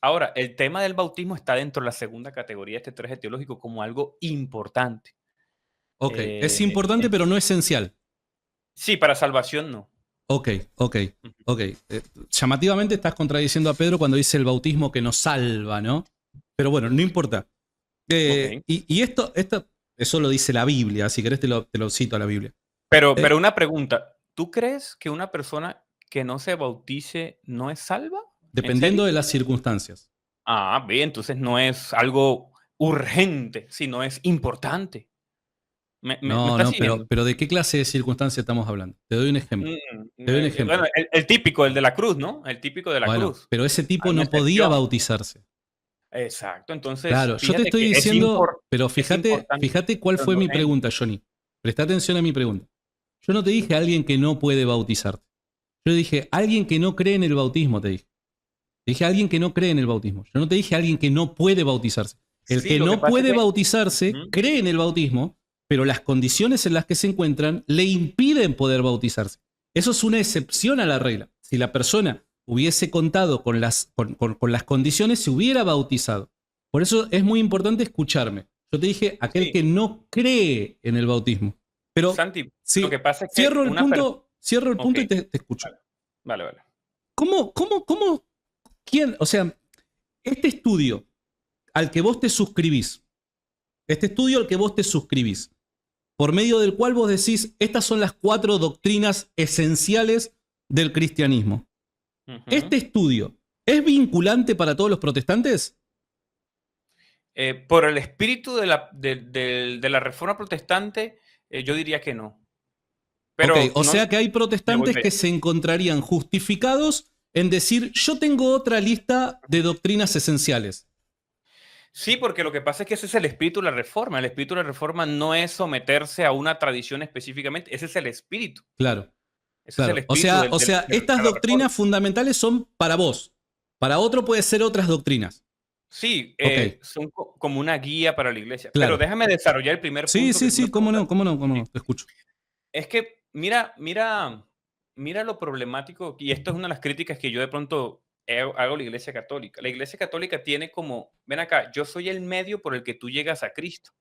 Ahora, el tema del bautismo está dentro de la segunda categoría de este traje teológico como algo importante. Ok, es importante, pero no esencial. Sí, para salvación no. Ok, ok, Ujú. ok. Llamativamente estás contradiciendo a Pedro cuando dice el bautismo que nos salva, ¿no? Pero bueno, no importa. Ok. Y eso lo dice la Biblia, si querés te lo cito a la Biblia. Pero Eh, una pregunta, ¿tú crees que una persona que no se bautice no es salva? ¿En Dependiendo serio? de las circunstancias. Ah, bien, entonces no es algo urgente, sino es importante. ¿Me No, estás no, siguiendo? pero ¿de qué clase de circunstancias estamos hablando? Te doy un ejemplo. Te doy un Bueno, ejemplo. el típico, el de la cruz, ¿no? El típico de la Bueno, cruz. pero ese tipo Hay una no podía excepción. bautizarse. Exacto, entonces Claro, yo te fíjate estoy que diciendo, pero es fíjate, importante, fíjate cuál pero fue no mi urgente. pregunta, Johnny. Presta atención a mi pregunta. Yo no te dije a alguien que no puede bautizarte. Yo dije alguien que no cree en el bautismo, te dije. Te dije alguien que no cree en el bautismo. Yo no te dije alguien que no puede bautizarse. El Sí, que lo que no pasa es puede que bautizarse ujú, cree en el bautismo, pero las condiciones en las que se encuentran le impiden poder bautizarse. Eso es una excepción a la regla. Si la persona hubiese contado con las condiciones, se hubiera bautizado. Por eso es muy importante escucharme. Yo te dije aquel sí, que no cree en el bautismo. Pero Santi, lo que sí, pasa es que una persona cierro el punto y okey, te escucho. vale, vale, vale. ¿Quién? O sea, este estudio al que vos te suscribís, este estudio al que vos te suscribís, por medio del cual vos decís, estas son las cuatro doctrinas esenciales del cristianismo. Ujú. ¿Este estudio es vinculante para todos los protestantes? Por el espíritu de la reforma protestante, yo diría que no, Ok, pero o no sea que hay me voy protestantes para que allá. se encontrarían justificados en decir, yo tengo otra lista de doctrinas esenciales. Sí, porque lo que pasa es que ese es el espíritu de la reforma. El espíritu de la reforma no es someterse a una tradición específicamente, ese es el espíritu. Claro, Ese es el claro. O espíritu sea, o sea, estas de la reforma. doctrinas fundamentales son para vos. Para otro puede ser otras doctrinas. Sí, Ok, son como una guía para la iglesia. Pero claro. déjame desarrollar el primer Sí, punto que sí, tú me sí, cómo no, preguntaste. cómo no, cómo Sí. no, te escucho. Es que mira lo problemático, y esto es una de las críticas que yo de pronto hago a la Iglesia Católica. La Iglesia Católica tiene como, ven acá, yo soy el medio por el que tú llegas a Cristo.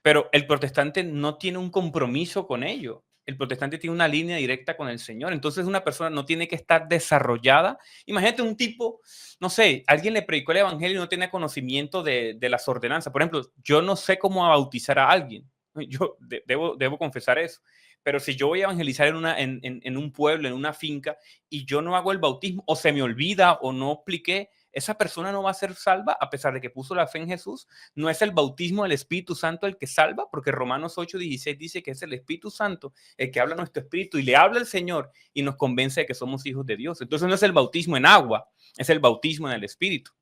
Pero el protestante no tiene un compromiso con ello. El protestante tiene una línea directa con el Señor. Entonces una persona no tiene que estar desarrollada. Imagínate un tipo, no sé, alguien le predicó el evangelio y no tiene conocimiento de las ordenanzas. Por ejemplo, yo no sé cómo bautizar a alguien. Yo debo confesar eso. Pero si yo voy a evangelizar en un pueblo, en una finca, y yo no hago el bautismo, o se me olvida, o no expliqué, esa persona no va a ser salva a pesar de que puso la fe en Jesús. No es el bautismo del Espíritu Santo el que salva, porque Romanos 8:16 dice que es el Espíritu Santo el que habla a nuestro espíritu y le habla al Señor y nos convence de que somos hijos de Dios. Entonces no es el bautismo en agua, es el bautismo en el Espíritu.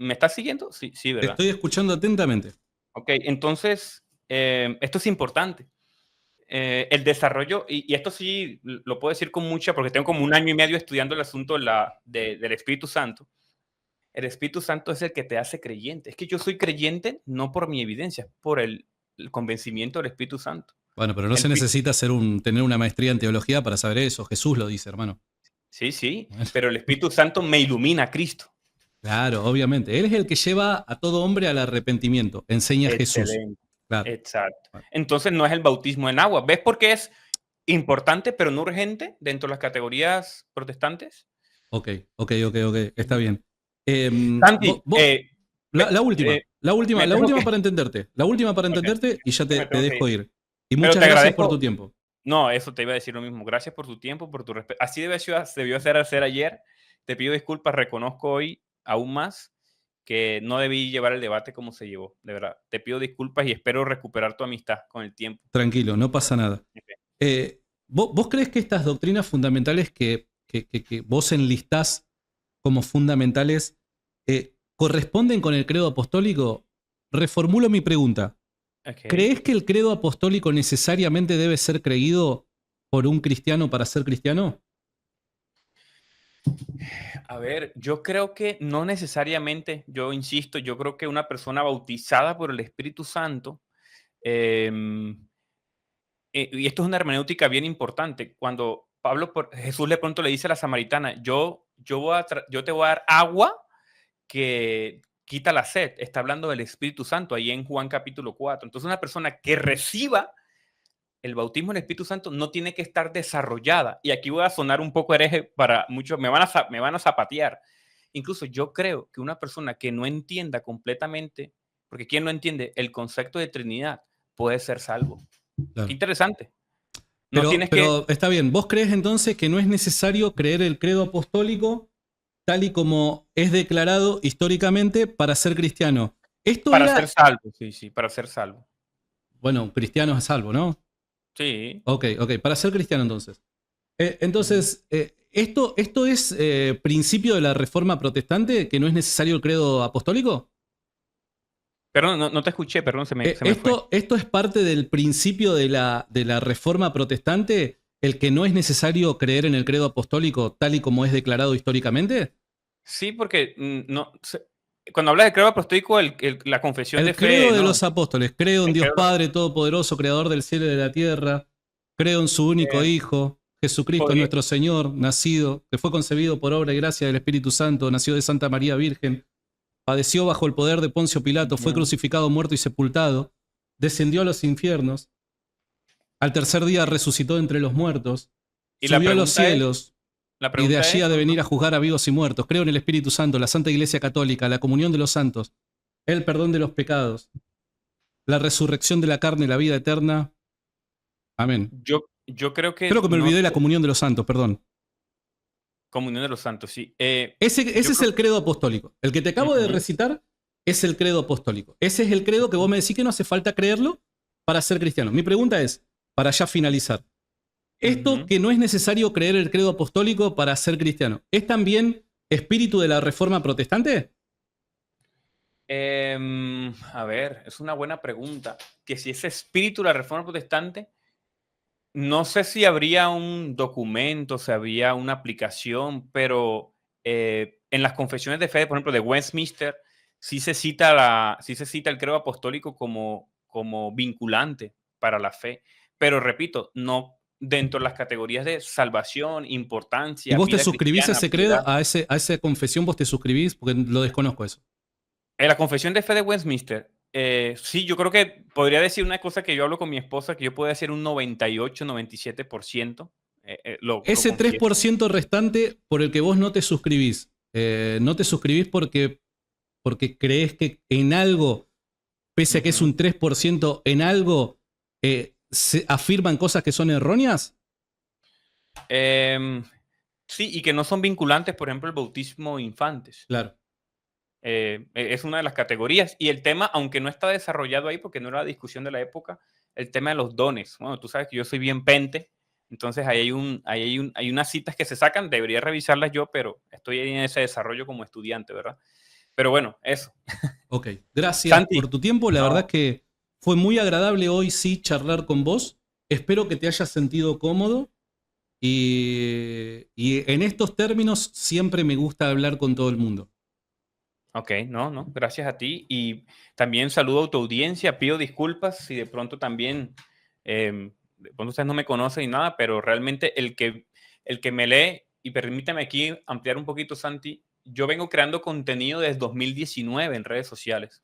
¿Me estás siguiendo? Sí, sí, Te ¿verdad? estoy escuchando atentamente. Ok, entonces, esto es importante. El desarrollo, y esto sí lo puedo decir con mucha, porque tengo como 1 año y medio estudiando el asunto del Espíritu Santo. El Espíritu Santo es el que te hace creyente. Es que yo soy creyente no por mi evidencia, por el convencimiento del Espíritu Santo. Bueno, pero no El se Espíritu- necesita tener una maestría en teología para saber eso. Jesús lo dice, hermano. sí, sí, Bueno, pero el Espíritu Santo me ilumina a Cristo. claro, obviamente. Él es el que lleva a todo hombre al arrepentimiento. Enseña a Jesús. Excelente. Claro. Exacto. Bueno, Entonces no es el bautismo en agua. ¿Ves por qué es importante, pero no urgente dentro de las categorías protestantes? ok, ok, ok, ok. Está bien. Santi, La última, me la tengo última que, para entenderte. La última para ok, entenderte y ya me te tengo que dejo ir. ir. Y Pero muchas te gracias por tu agradezco. tiempo. No, eso te iba a decir lo mismo. Gracias por tu tiempo, por tu respeto. Así debió hacer ayer. Te pido disculpas, reconozco hoy aún más que no debí llevar el debate como se llevó, de verdad. Te pido disculpas y espero recuperar tu amistad con el tiempo. Tranquilo, no pasa nada. ¿Vos crees que estas doctrinas fundamentales que vos enlistás como fundamentales corresponden con el credo apostólico? Reformulo mi pregunta. Ok. ¿Crees que el credo apostólico necesariamente debe ser creído por un cristiano para ser cristiano? A ver, yo creo que no necesariamente, yo insisto, yo creo que una persona bautizada por el Espíritu Santo, em, y esto es una hermenéutica bien importante, cuando Jesús de pronto le dice a la samaritana, yo te voy a dar agua que quita la sed, está hablando del Espíritu Santo ahí en Juan capítulo 4. Entonces una persona que reciba el bautismo del Espíritu Santo no tiene que estar desarrollada. Y aquí voy a sonar un poco hereje para muchos, me van a zapatear. Incluso yo creo que una persona que no entienda completamente, porque ¿quién no entiende el concepto de Trinidad? Puede ser salvo. Qué Claro. interesante. No tienes que, Pero está bien, ¿vos crees entonces que no es necesario creer el credo apostólico tal y como es declarado históricamente para ser cristiano? Esto para ser era, salvo, sí, sí, para ser salvo. bueno, cristiano es salvo, ¿no? Sí. Ok, ok, para ser cristiano entonces. Ujú. ¿Esto es principio de la reforma protestante, que no es necesario el credo apostólico? Perdón, no te escuché, perdón, se me fue. ¿Esto es parte del principio de la reforma protestante, el que no es necesario creer en el credo apostólico tal y como es declarado históricamente? Sí, porque cuando hablas de credo apostólico, la confesión de El fe, credo de ¿no? los apóstoles, creo en El Dios credo, Padre Todopoderoso, Creador del cielo y de la tierra, creo en su único eh, Hijo, Jesucristo podría, nuestro Señor, nacido, que fue concebido por obra y gracia del Espíritu Santo, nació de Santa María Virgen, padeció bajo el poder de Poncio Pilato, fue ujú. crucificado, muerto y sepultado, descendió a los infiernos, al tercer día resucitó entre los muertos, Y subió a los cielos la y de pregunta allí ha es, de venir a juzgar a vivos y muertos. Creo en el Espíritu Santo, la Santa Iglesia Católica, la comunión de los santos, el perdón de los pecados, la resurrección de la carne y la vida eterna. Amén. yo creo Creo que que me no olvidé la sé, comunión de los santos, perdón. comunión de los santos, sí. Ese Yo es creo, el credo apostólico. El que te acabo de ujú, recitar es el credo apostólico. Ese es el credo que vos me decís que no hace falta creerlo para ser cristiano. Mi pregunta es, para ya finalizar, esto ujú. que no es necesario creer el credo apostólico para ser cristiano, ¿es también espíritu de la reforma protestante? A ver, es una buena pregunta. Que si ese espíritu de la reforma protestante, no sé si habría un documento, si habría una aplicación, pero en las confesiones de fe, por ejemplo, de Westminster, sí se cita el credo apostólico como vinculante para la fe. Pero repito, no dentro de las categorías de salvación, ¿Y importancia, vos te vida suscribís a cristiana, ese piedad. credo, a esa confesión vos te suscribís? Porque lo desconozco eso. En la confesión de fe de Westminster, sí, yo creo que podría decir una cosa que yo hablo con mi esposa, que yo puedo decir un 98, 97%, lo Ese confieso. 3% restante por el que vos no te suscribís, no te suscribís porque crees que en algo, pese a que es Ujú. un 3%, en algo se afirman cosas que son erróneas. Em, sí, y que no son vinculantes, por ejemplo, el bautismo de infantes. Claro. Es una de las categorías. Y el tema, aunque no está desarrollado ahí, porque no era la discusión de la época, el tema de los dones. Bueno, tú sabes que yo soy bien pente, entonces hay unas citas que se sacan, debería revisarlas yo, pero estoy ahí en ese desarrollo como estudiante, ¿verdad? Pero bueno, eso. Ok, gracias Santi, por tu tiempo. La verdad no, que fue muy agradable hoy sí charlar con vos. Espero que te hayas sentido cómodo y en estos términos siempre me gusta hablar con todo el mundo. ok, no, gracias a ti. Y también saludo a tu audiencia, pido disculpas si de pronto también, de pronto ustedes no me conocen ni nada, pero realmente el que me lee, y permítame aquí ampliar un poquito, Santi, yo vengo creando contenido desde 2019 en redes sociales.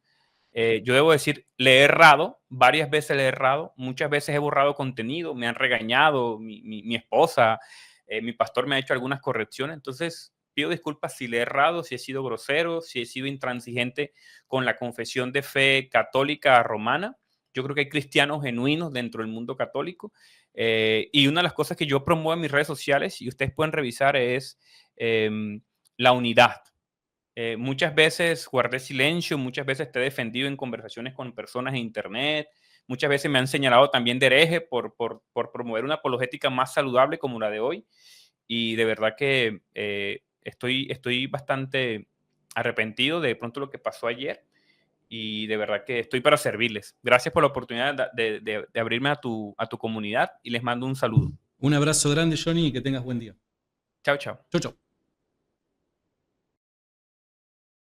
Yo debo decir, le he errado, varias veces le he errado, muchas veces he borrado contenido, me han regañado, mi esposa, mi pastor me ha hecho algunas correcciones, entonces pido disculpas si le he errado, si he sido grosero, si he sido intransigente con la confesión de fe católica romana. Yo creo que hay cristianos genuinos dentro del mundo católico. Y una de las cosas que yo promuevo en mis redes sociales, y ustedes pueden revisar, es la unidad. Muchas veces guardé silencio, muchas veces te he defendido en conversaciones con personas en internet, muchas veces me han señalado también de hereje por promover una apologética más saludable como la de hoy. Y de verdad que estoy bastante arrepentido de pronto lo que pasó ayer y de verdad que estoy para servirles. Gracias por la oportunidad de abrirme a tu comunidad y les mando un saludo. Un abrazo grande, Johnny, y que tengas buen día. Chao, chao. Chau, chau.